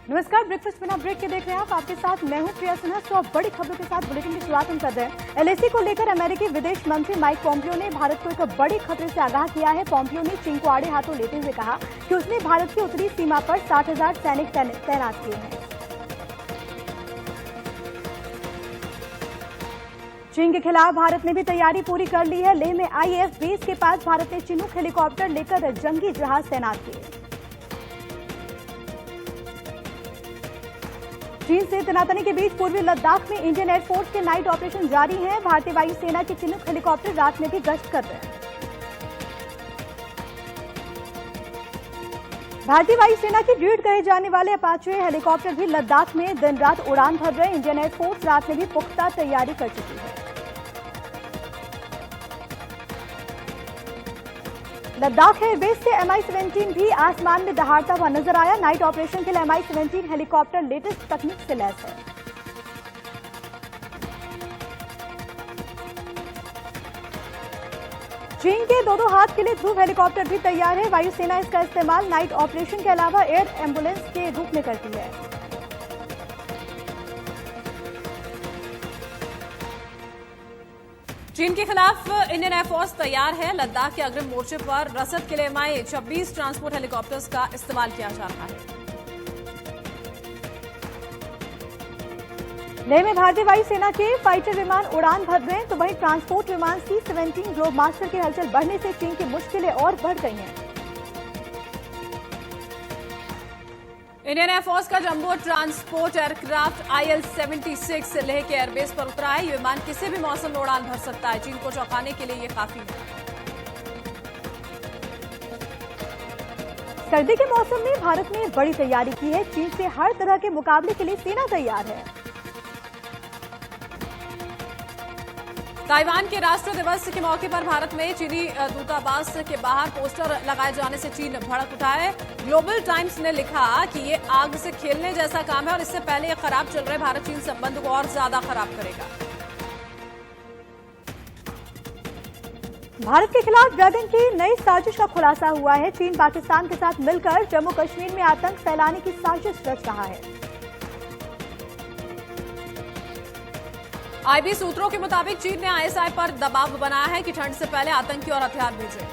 नमस्कार, ब्रेकफास्ट बिना ब्रेक के देख रहे हैं आप। आपके साथ मैं हूं प्रिया सिन्हा। 100 बड़ी खबरों के साथ बुलेटिन की शुरुआत हम कर रहे हैं। एलएसी को लेकर अमेरिकी विदेश मंत्री माइक पोम्पियो ने भारत को एक बड़ी खतरे से आगाह किया है। पोम्पियो ने चीन को आड़े हाथों लेते हुए कहा कि उसने भारत की उत्तरी सीमा पर 60,000 सैनिक तैनात किए हैं। चीन के खिलाफ भारत ने भी तैयारी पूरी कर ली है। लेह में आईएएफ बेस के पास भारत ने चिनूक हेलीकॉप्टर लेकर जंगी जहाज तैनात किए। चीन से तनातनी के बीच पूर्वी लद्दाख में इंडियन एयरफोर्स के नाइट ऑपरेशन जारी हैं। भारतीय वायुसेना के चिनूक हेलीकॉप्टर रात में भी गश्त कर रहे हैं। भारतीय वायुसेना की ड्यूड कहे जाने वाले अपाचे हेलीकॉप्टर भी लद्दाख में दिन रात उड़ान भर रहे हैं। इंडियन एयरफोर्स रात में भी पुख्ता तैयारी कर चुकी है। लद्दाख एयरबेस से MI-17 भी आसमान में दहाड़ता हुआ नजर आया। नाइट ऑपरेशन के लिए MI-17 हेलीकॉप्टर लेटेस्ट तकनीक से लैस है। चीन के दो हाथ के लिए ध्रुव हेलीकॉप्टर भी तैयार है। वायुसेना इसका इस्तेमाल नाइट ऑपरेशन के अलावा एयर एम्बुलेंस के रूप में करती है। चीन के खिलाफ इंडियन एयरफोर्स तैयार है। लद्दाख के अग्रिम मोर्चे पर रसद के लिए MI-26 ट्रांसपोर्ट हेलीकॉप्टर्स का इस्तेमाल किया जा रहा है। लेह में भारतीय वायुसेना के फाइटर विमान उड़ान भर रहे हैं, तो वहीं ट्रांसपोर्ट विमान C-17 ग्लोबमास्टर की हलचल बढ़ने से चीन की मुश्किलें और बढ़ गई हैं। इंडियन एयरफोर्स का jumbo transport aircraft IL-76 Leh के एयरबेस पर उतरा है। ये विमान किसी भी मौसम में उड़ान भर सकता है। चीन को चौंकाने के लिए ये काफी है। सर्दी के मौसम में भारत ने बड़ी तैयारी की है। चीन से हर तरह के मुकाबले के लिए सेना तैयार है। ताइवान के राष्ट्र दिवस के मौके पर भारत में चीनी दूतावास के बाहर पोस्टर लगाए जाने से चीन भड़क उठा है। ग्लोबल टाइम्स ने लिखा कि ये आग से खेलने जैसा काम है और इससे पहले ये खराब चल रहे भारत चीन संबंध को और ज्यादा खराब करेगा। भारत के खिलाफ ड्रैगन की नई साजिश का खुलासा हुआ है। चीन पाकिस्तान के साथ मिलकर जम्मू कश्मीर में आतंक फैलाने की साजिश रच रहा है। आईबी सूत्रों के मुताबिक चीन ने ISI पर दबाव बनाया है कि ठंड से पहले आतंकी और हथियार भेजें।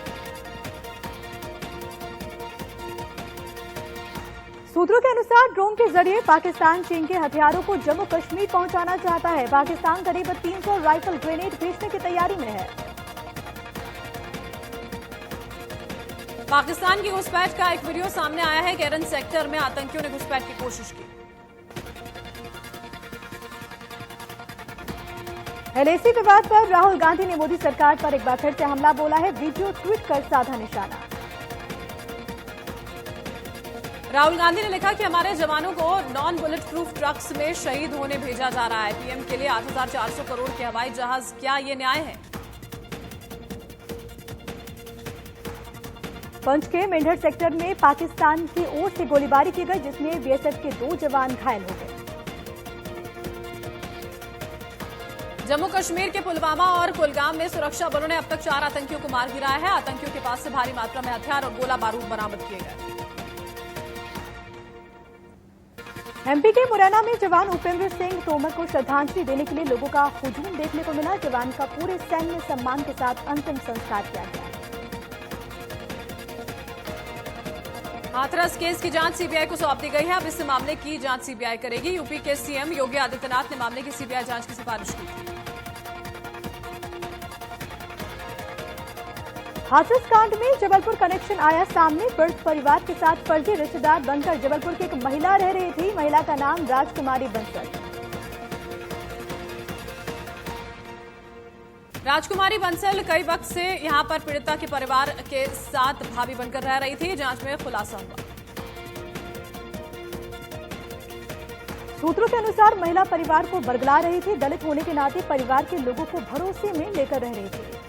सूत्रों के अनुसार ड्रोन के जरिए पाकिस्तान चीन के हथियारों को जम्मू कश्मीर पहुंचाना चाहता है। पाकिस्तान करीब 300 राइफल ग्रेनेड भेजने की तैयारी में है। पाकिस्तान की घुसपैठ का एक वीडियो सामने आया है। केरन सेक्टर में आतंकियों ने घुसपैठ की कोशिश की। एलएसी विवाद पर राहुल गांधी ने मोदी सरकार पर एक बार फिर से हमला बोला है। वीडियो ट्वीट कर साधा निशाना। राहुल गांधी ने लिखा कि हमारे जवानों को नॉन बुलेट प्रूफ ट्रक्स में शहीद होने भेजा जा रहा है। पीएम के लिए 8,400 करोड़ के हवाई जहाज, क्या ये न्याय है? पंच के मेंढर सेक्टर में पाकिस्तान की ओर से गोलीबारी की गई, जिसमें बीएसएफ के 2 जवान घायल हो गए। जम्मू कश्मीर के पुलवामा और कुलगाम में सुरक्षा बलों ने अब तक 4 आतंकियों को मार गिराया है। आतंकियों के पास से भारी मात्रा में हथियार और गोला बारूद बरामद किए गए। एमपी के मुरैना में जवान उपेंद्र सिंह तोमर को श्रद्धांजलि देने के लिए लोगों का हुजूम देखने को मिला। जवान का पूरे सैन्य सम्मान के साथ अंतिम संस्कार किया गया। हाथरस केस की जांच सीबीआई को सौंप दी गई है। अब इस मामले की जांच सीबीआई करेगी। यूपी के सीएम योगी आदित्यनाथ ने मामले की सीबीआई जांच की सिफारिश की थी। हाथरस कांड में जबलपुर कनेक्शन आया सामने। पीड़ित परिवार के साथ फर्जी रिश्तेदार बनकर जबलपुर की एक महिला रह रही थी। महिला का नाम राजकुमारी बंसल। राजकुमारी बंसल कई वक्त से यहां पर पीड़िता के परिवार के साथ भाभी बनकर रह रही थी। जांच में खुलासा हुआ। सूत्रों के अनुसार महिला परिवार को बरगला रही थी। दलित होने के नाते परिवार के लोगों को भरोसे में लेकर रह रही थी।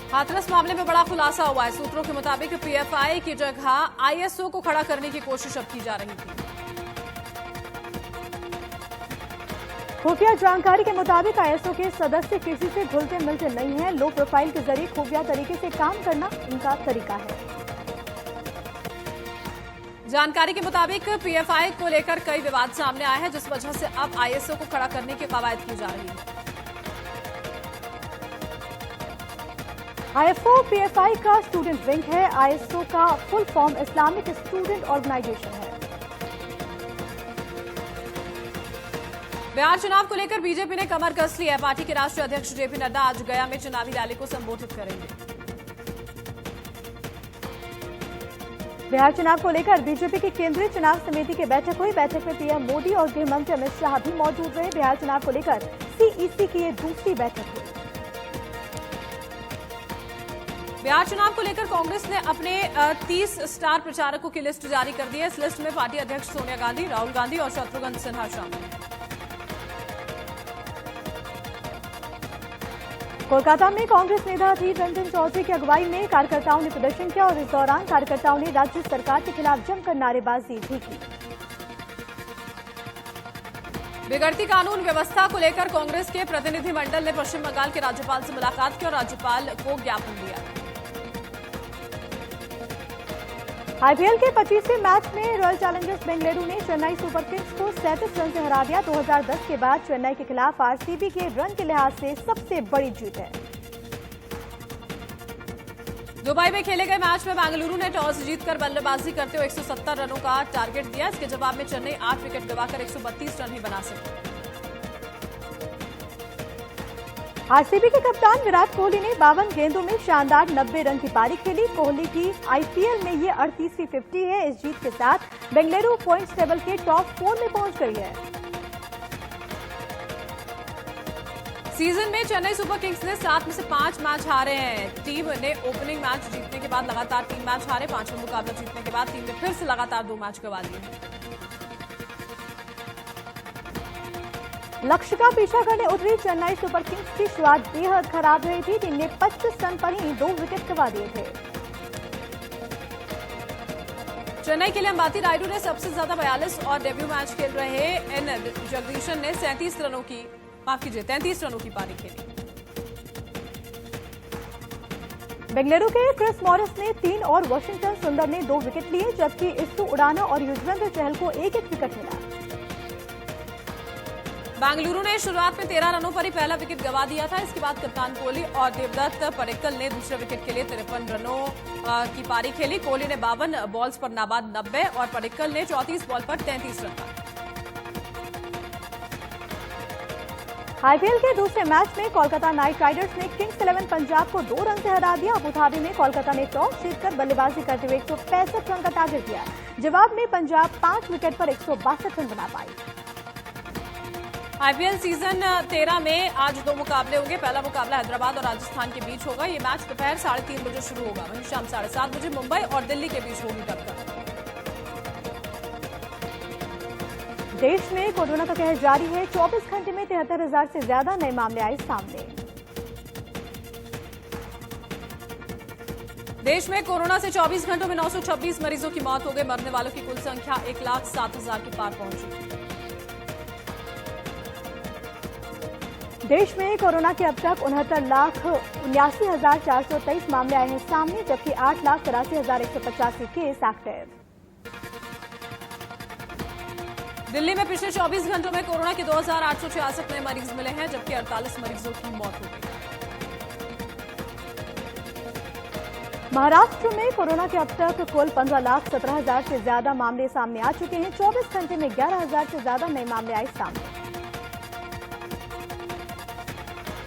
हाथरस मामले में बड़ा खुलासा हुआ है। सूत्रों के मुताबिक पीएफआई की जगह आईएसओ को खड़ा करने की कोशिश अब की जा रही थी। खुफिया जानकारी के मुताबिक आईएसओ के सदस्य किसी से घुलते मिलते नहीं हैं। लो प्रोफाइल के जरिए खुफिया तरीके से काम करना इनका तरीका है। जानकारी के मुताबिक पीएफआई को लेकर कई विवाद सामने आए हैं, जिस वजह से अब आईएसओ को खड़ा करने की कवायद की जा रही है। आईएसओ पीएफआई का स्टूडेंट विंग है। आईएसओ का full form Islamic student organisation है। बिहार चुनाव को लेकर बीजेपी ने कमर कस ली है। पार्टी के राष्ट्रीय अध्यक्ष जेपी नड्डा आज गया में चुनावी रैली को संबोधित करेंगे। बिहार चुनाव को लेकर बीजेपी की केंद्रीय चुनाव समिति की बैठक हुई। बैठक में पीएम मोदी और गृह मंत्री अमित शाह भी मौजूद रहे। बिहार चुनाव को लेकर सीईसी की ये दूसरी बैठक हुई। बिहार चुनाव को लेकर कांग्रेस ने अपने 30 स्टार प्रचारकों की लिस्ट जारी कर दी है। इस लिस्ट में पार्टी अध्यक्ष सोनिया गांधी, राहुल गांधी और शत्रुघ्न सिन्हा शामिल हैं। कोलकाता में कांग्रेस नेता अधीर रंजन चौधरी की अगुवाई में कार्यकर्ताओं ने प्रदर्शन किया और इस दौरान कार्यकर्ताओं ने राज्य सरकार के खिलाफ जमकर नारेबाजी भी की। बिगड़ती कानून व्यवस्था को लेकर कांग्रेस के प्रतिनिधिमंडल ने पश्चिम बंगाल के राज्यपाल से मुलाकात की और राज्यपाल को ज्ञापन दिया। आईपीएल के 25वें मैच में रॉयल चैलेंजर्स बेंगलुरु ने चेन्नई सुपर किंग्स को 37 रन से हरा दिया। 2010 के बाद चेन्नई के खिलाफ आरसीबी के रन के लिहाज से सबसे बड़ी जीत है। दुबई में खेले गए मैच में बेंगलुरु ने टॉस जीतकर बल्लेबाजी करते हुए 170 रनों का टारगेट दिया। इसके जवाब में चेन्नई 8 विकेट गंवाकर 132 रन ही बना सकी। आरसीबी के कप्तान विराट कोहली ने 52 गेंदों में शानदार 90 रन की पारी खेली। कोहली की आईपीएल में ये 38वीं 50 है। इस जीत के साथ बेंगलुरु पॉइंट्स टेबल के टॉप 4 में पहुंच गई है। सीजन में चेन्नई सुपर किंग्स ने 7 में से 5 मैच हारे हैं। टीम ने ओपनिंग मैच जीतने के बाद लगातार 3 मैच हारे। 5वां मुकाबला जीतने के बाद टीम ने फिर से लगातार 2 मैच गंवा लिए। लक्ष्य का पीछा करने उतरी चेन्नई सुपर किंग्स की शुरुआत बेहद खराब रही थी। टीम ने 25 रन पर ही 2 विकेट गंवा दिए थे। चेन्नई के लिए अंबाती रायडू ने सबसे ज्यादा 42 और डेब्यू मैच खेल रहे एन जगदीशन ने 33 रनों की पारी खेली। बेंगलुरु के क्रिस मॉरिस ने 3 और वॉशिंगटन सुंदर ने 2 विकेट लिए, जबकि इस्तु उडाना और युजवेंद्र चहल को 1-1 विकेट मिला। बेंगलुरु ने शुरुआत में 13 रनों पर ही पहला विकेट गंवा दिया था। इसके बाद कप्तान कोहली और देवदत्त पडिक्कल ने दूसरे विकेट के लिए 53 रनों की पारी खेली। कोहली ने 52 बॉल्स पर नाबाद 90 और पडिक्कल ने 34 बॉल पर 33 रन बनाए। आईपीएल के दूसरे मैच में कोलकाता नाइट राइडर्स ने किंग्स 11 पंजाब को 2 रन से हरा दिया। अबुधाबी में कोलकाता ने टॉस जीतकर बल्लेबाजी करते हुए 165 रन का टारगेट दिया। जवाब में पंजाब 5 विकेट पर 162 रन बना पाई। आईपीएल सीजन 13 में आज 2 मुकाबले होंगे। पहला मुकाबला हैदराबाद और राजस्थान के बीच होगा। ये मैच दोपहर 3:30 बजे शुरू होगा। वहीं शाम 7:30 बजे मुंबई और दिल्ली के बीच होगी टक्कर। देश में कोरोना का कहर जारी है। 24 घंटे में 73,000 से ज्यादा नए मामले आए सामने। देश में कोरोना से 24 घंटों में 926 मरीजों की मौत हो गई। मरने वालों की कुल संख्या 1,07,000 के पार पहुंची। देश में कोरोना के अब तक 69,79,423 मामले आए हैं सामने, जबकि 8,83,185 केस एक्टिव। दिल्ली में पिछले 24 घंटों में कोरोना के 2,866 नए मरीज मिले हैं, जबकि 48 मरीजों की मौत हो गई। महाराष्ट्र में कोरोना के अब तक कुल 15,17,000 से ज्यादा मामले सामने आ चुके हैं। 24 घंटे में 11,000 से ज्यादा नए मामले आए सामने।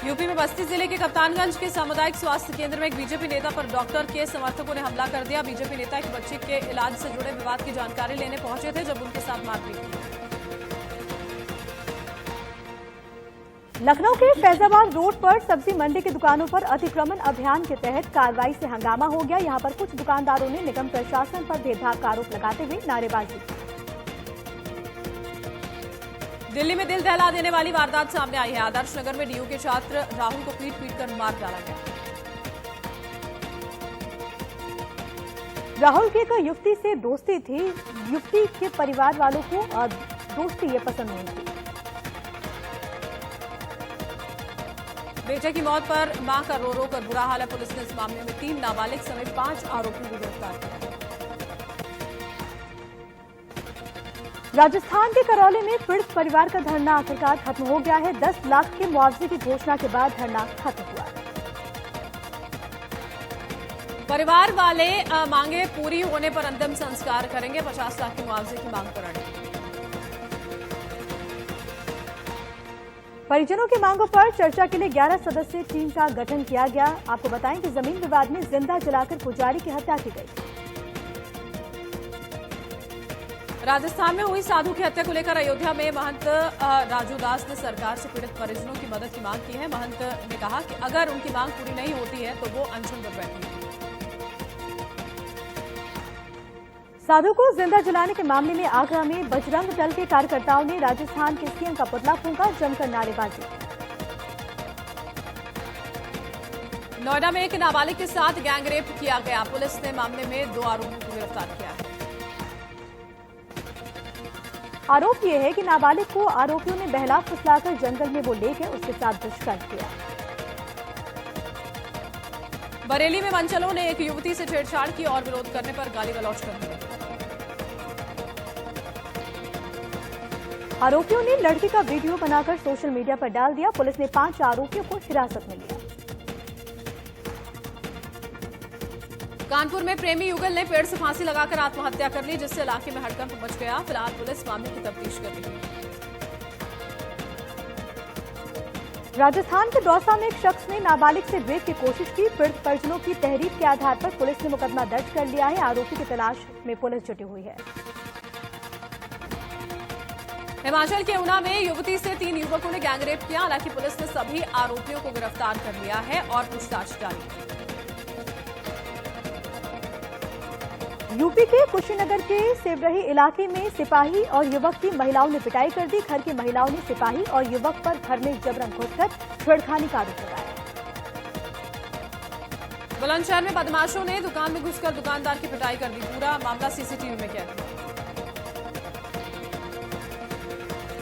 यूपी में बस्ती जिले के कप्तानगंज के सामुदायिक स्वास्थ्य केंद्र में एक बीजेपी नेता पर डॉक्टर के समर्थकों ने हमला कर दिया। बीजेपी नेता एक बच्चे के इलाज से जुड़े विवाद की जानकारी लेने पहुंचे थे जब उनके साथ मारपीट की। लखनऊ के फैजाबाद रोड पर सब्जी मंडी की दुकानों पर अतिक्रमण अभियान के तहत कार्रवाई से हंगामा हो गया। यहां पर कुछ दुकानदारों ने निगम प्रशासन पर भेदभाव का आरोप लगाते हुए नारेबाजी की। दिल्ली में दिल दहला देने वाली वारदात सामने आई है। आदर्श नगर में डीयू के छात्र राहुल को पीट कर मार डाला गया। राहुल की एक युवती से दोस्ती थी। युवती के परिवार वालों को दोस्ती ये पसंद नहीं थी। बेटे की मौत पर मां का रो रो कर बुरा हाल है। पुलिस ने इस मामले में 3 नाबालिग समेत 5 आरोपियों को गिरफ्तार किया। राजस्थान के करौली में पीड़ित परिवार का धरना आखिरकार खत्म हो गया है। 10 लाख के मुआवजे की घोषणा के बाद धरना खत्म हुआ। परिवार वाले मांगे पूरी होने पर अंतिम संस्कार करेंगे। 50 लाख के मुआवजे की मांग पर अड़े। परिजनों की मांगों पर चर्चा के लिए 11 सदस्यीय टीम का गठन किया गया। आपको बताएं कि जमीन विवाद में जिंदा जलाकर पुजारी की हत्या की गई। राजस्थान में हुई साधु की हत्या को लेकर अयोध्या में महंत राजू दास ने सरकार से पीड़ित परिजनों की मदद की मांग की है। महंत ने कहा कि अगर उनकी मांग पूरी नहीं होती है तो वो अनशन पर बैठेंगे। साधु को जिंदा जलाने के मामले में आगरा में बजरंग दल के कार्यकर्ताओं ने राजस्थान के सीएम का पुतला फूंका, जमकर नारेबाजी। नोएडा में एक नाबालिग के साथ गैंगरेप किया गया। पुलिस ने मामले में 2 आरोपियों को गिरफ्तार किया है। आरोप यह है कि नाबालिग को आरोपियों ने बहला फुसलाकर जंगल में वो ले गए, उसके साथ दुष्कर्म किया। बरेली में मंचलों ने एक युवती से छेड़छाड़ की और विरोध करने पर गाली गलौज कर दिया। आरोपियों ने लड़की का वीडियो बनाकर सोशल मीडिया पर डाल दिया। पुलिस ने 5 आरोपियों को हिरासत में लिया। कानपुर में प्रेमी युगल ने पेड़ से फांसी लगाकर आत्महत्या कर ली, जिससे इलाके में हड़कंप मच गया। फिलहाल पुलिस मामले की तफ्तीश कर रही है। राजस्थान के दौसा में एक शख्स ने नाबालिग से रेप की कोशिश की। पीड़ित परिजनों की तहरीर के आधार पर पुलिस ने मुकदमा दर्ज कर लिया है। आरोपी की तलाश में पुलिस जुटी हुई है। हिमाचल के ऊना में युवती से 3 युवकों ने गैंगरेप किया। हालांकि पुलिस ने सभी आरोपियों को गिरफ्तार कर लिया है और पूछताछ जारी। यूपी के कुशीनगर के सेवरही इलाके में सिपाही और युवक की महिलाओं ने पिटाई कर दी। घर की महिलाओं ने सिपाही और युवक पर घर में जबरन घुसकर छेड़खानी का आरोप लगाया। बुलंदशहर में बदमाशों ने दुकान में घुसकर दुकानदार की पिटाई कर दी। पूरा मामला सीसीटीवी में कैद।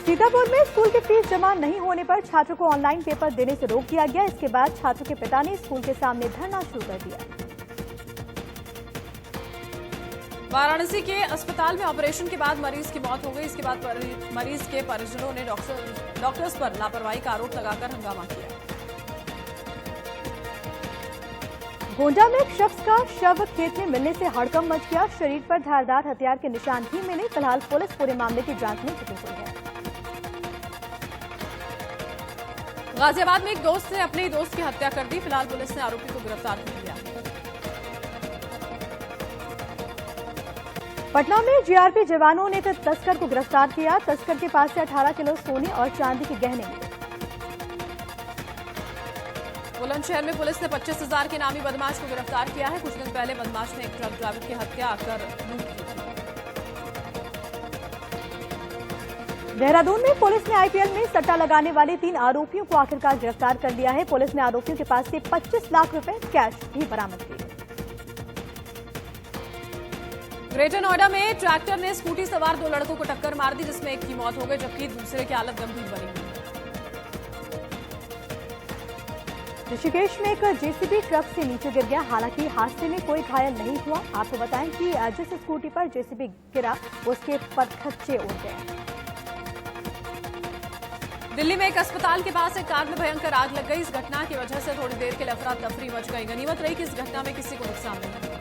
सीतापुर में स्कूल की फीस जमा नहीं होने पर छात्रों को ऑनलाइन पेपर देने से रोक दिया गया। इसके बाद छात्रों के पिता ने स्कूल के सामने धरना शुरू कर दिया। वाराणसी के अस्पताल में ऑपरेशन के बाद मरीज की मौत हो गई। इसके बाद मरीज के परिजनों ने डॉक्टर्स पर लापरवाही का आरोप लगाकर हंगामा किया। गोंडा में एक शख्स का शव खेत में मिलने से हड़कंप मच गया। शरीर पर धारदार हथियार के निशान भी मिले। फिलहाल पुलिस पूरे मामले की जांच में जुटी हुई है। गाजियाबाद में एक दोस्त ने अपने ही दोस्त की हत्या कर दी। फिलहाल पुलिस ने आरोपी को गिरफ्तार कर लिया। पटना में जीआरपी जवानों ने तस्कर को गिरफ्तार किया। तस्कर के पास से 18 किलो सोने और चांदी के गहने मिले। बुलंदशहर में पुलिस ने 25,000 के नामी बदमाश को गिरफ्तार किया है। कुछ दिन पहले बदमाश ने एक ट्रक ड्राइवर की हत्या कर लूट की थी। देहरादून में पुलिस ने आईपीएल में सट्टा लगाने वाले 3 आरोपियों को आखिरकार गिरफ्तार कर लिया है। पुलिस ने आरोपियों के पास से 25 लाख रुपए कैश भी बरामद किए। ग्रेटर नोएडा में ट्रैक्टर ने स्कूटी सवार 2 लड़कों को टक्कर मार दी, जिसमें एक की मौत हो गई जबकि दूसरे की हालत गंभीर बनी हुई। ऋषिकेश में एक जेसीबी ट्रक से नीचे गिर गया। हालांकि हादसे में कोई घायल नहीं हुआ। आपको बताएं कि जिस स्कूटी पर जेसीबी गिरा उसके परखच्चे उड़ गए। दिल्ली में एक अस्पताल के पास एक कार में भयंकर आग लग गई। इस घटना की वजह से थोड़ी देर के लिए अफरा तफरी मच गई। गनीमत रही कि इस घटना में किसी को नुकसान नहीं हुआ।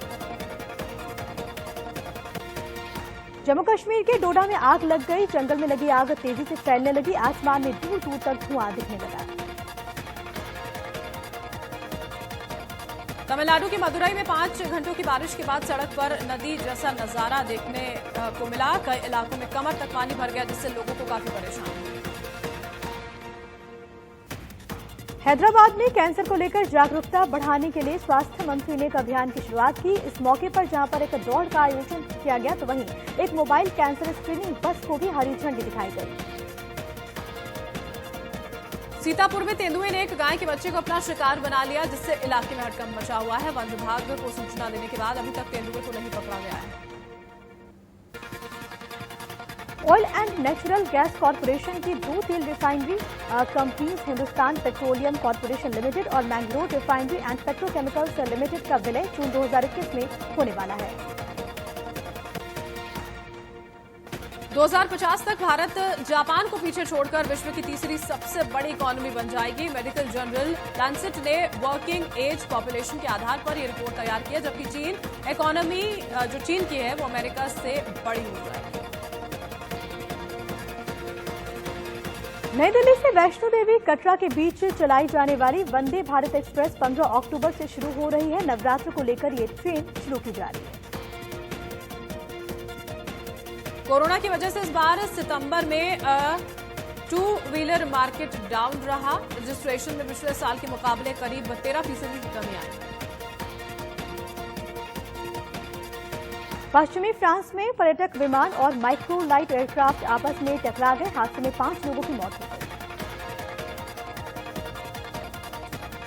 जम्मू कश्मीर के डोडा में आग लग गई। जंगल में लगी आग तेजी से फैलने लगी। आसमान में दूर दूर तक धुआं दिखने लगा। तमिलनाडु की मदुरई में 5 घंटों की बारिश के बाद सड़क पर नदी जैसा नजारा देखने को मिला। कई इलाकों में कमर तक पानी भर गया, जिससे लोगों को काफी परेशानी हुई। हैदराबाद में कैंसर को लेकर जागरूकता बढ़ाने के लिए स्वास्थ्य मंत्री ने एक अभियान की शुरुआत की। इस मौके पर जहां पर एक दौड़ का आयोजन किया गया तो वहीं एक मोबाइल कैंसर स्क्रीनिंग बस को भी हरी झंडी दिखाई गई। सीतापुर में तेंदुए ने एक गाय के बच्चे को अपना शिकार बना लिया, जिससे इलाके में हड़कंप मचा हुआ है। वन विभाग को सूचना देने के बाद अभी तक तेंदुए को नहीं पकड़ा गया है। Oil and natural gas corporation की 2 तेल refinery companies Hindustan petroleum corporation limited और Mangalore refinery and petrochemicals limited का विलय जून 2021 में होने वाला है। 2050 तक भारत जापान को पीछे छोड़कर विश्व की तीसरी सबसे बड़ी इकोनॉमी बन जाएगी। मेडिकल जर्नल लैंसेट ने वर्किंग एज पॉपुलेशन के आधार पर यह रिपोर्ट तैयार की है, जबकि चीन इकोनॉमी जो चीन की है वो अमेरिका से बड़ी हो जाएगी। नई दिल्ली से वैष्णो देवी कटरा के बीच चलाई जाने वाली वंदे भारत एक्सप्रेस 15 अक्टूबर से शुरू हो रही है। नवरात्र को लेकर ये ट्रेन शुरू की जा रही है। कोरोना की वजह से इस बार सितंबर में टू व्हीलर मार्केट डाउन रहा। रजिस्ट्रेशन में पिछले साल के मुकाबले करीब 13% की कमी आई। पश्चिमी फ्रांस में पर्यटक विमान और माइक्रो लाइट एयरक्राफ्ट आपस में टकरा गए। हादसे में 5 लोगों की मौत हो गई।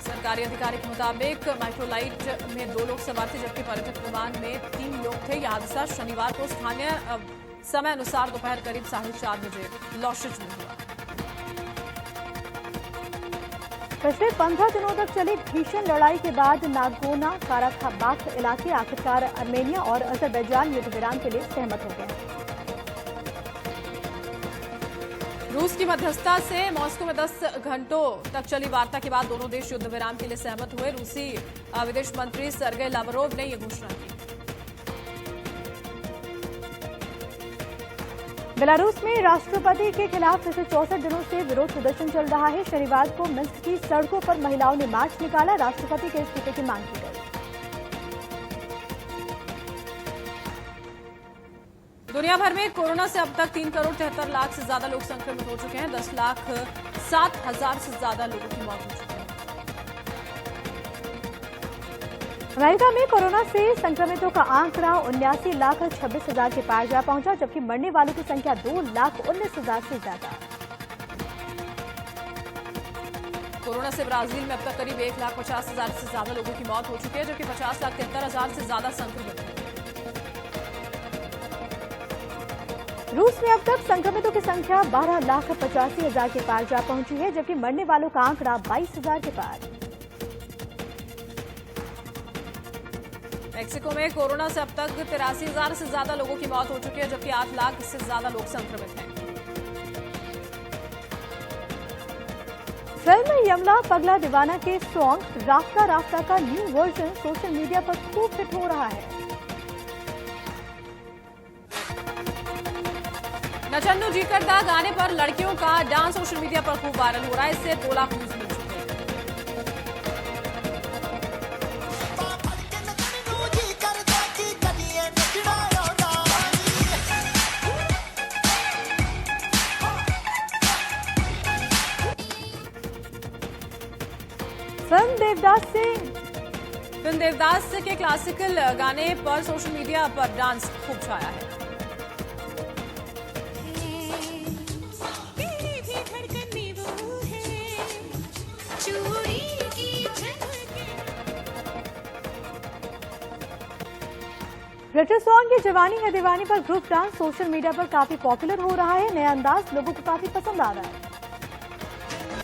सरकारी अधिकारी के मुताबिक माइक्रोलाइट में 2 लोग सवार थे, जबकि पर्यटक विमान में 3 लोग थे। यह हादसा शनिवार को स्थानीय समय अनुसार दोपहर करीब 4:30 बजे लॉशेज में हुआ। पिछले 15 दिनों तक चली भीषण लड़ाई के बाद नागोर्नो काराबाख इलाके आखिरकार आर्मेनिया और अजरबैजान युद्ध विराम के लिए सहमत हो गए। रूस की मध्यस्थता से मॉस्को में 10 घंटों तक चली वार्ता के बाद दोनों देश युद्ध विराम के लिए सहमत हुए। रूसी विदेश मंत्री सर्गेई लावरोव ने यह घोषणा की। बेलारूस में राष्ट्रपति के खिलाफ पिछले 64 दिनों से विरोध प्रदर्शन चल रहा है। शनिवार को मिन्स्क की सड़कों पर महिलाओं ने मार्च निकाला। राष्ट्रपति के इस्तीफे की मांग की गई। दुनिया भर में कोरोना से अब तक 3 करोड़ 73 लाख से ज्यादा लोग संक्रमित हो चुके हैं। 10,07,000 से ज्यादा लोगों की मौत हो चुकी है। अमेरिका में कोरोना से संक्रमितों का आंकड़ा 79,26,000 के पार जा पहुंचा, जबकि मरने वालों की संख्या 2,19,000 से ज्यादा। कोरोना से ब्राजील में अब तक करीब 1,50,000 से ज्यादा लोगों की मौत हो चुकी है, जबकि 50,73,000 से ज्यादा संक्रमित हैं। रूस में अब तक संक्रमितों की संख्या 12,85,000 के पार जा पहुंची है, जबकि मरने वालों का आंकड़ा 22,000 के पार। मेक्सिको में कोरोना से अब तक 83,000 से ज्यादा लोगों की मौत हो चुकी है, जबकि 8 लाख से ज्यादा लोग संक्रमित हैं। फिल्म यमला पगला दीवाना के सॉन्ग राफ्ता राफ्ता का न्यू वर्जन सोशल मीडिया पर खूब हिट हो रहा है। नचन्नू जी करदा गाने पर लड़कियों का डांस सोशल मीडिया पर खूब वायरल हो रहा है। इससे 2 लाख व्यूज मिल चुके हैं। फिल्म देवदास के क्लासिकल गाने पर सोशल मीडिया पर डांस खूब छाया है। ब्रिटिश सॉन्ग ये जवानी है दीवानी पर ग्रुप डांस सोशल मीडिया पर काफी पॉपुलर हो रहा है। नया अंदाज लोगों को काफी पसंद आ रहा है।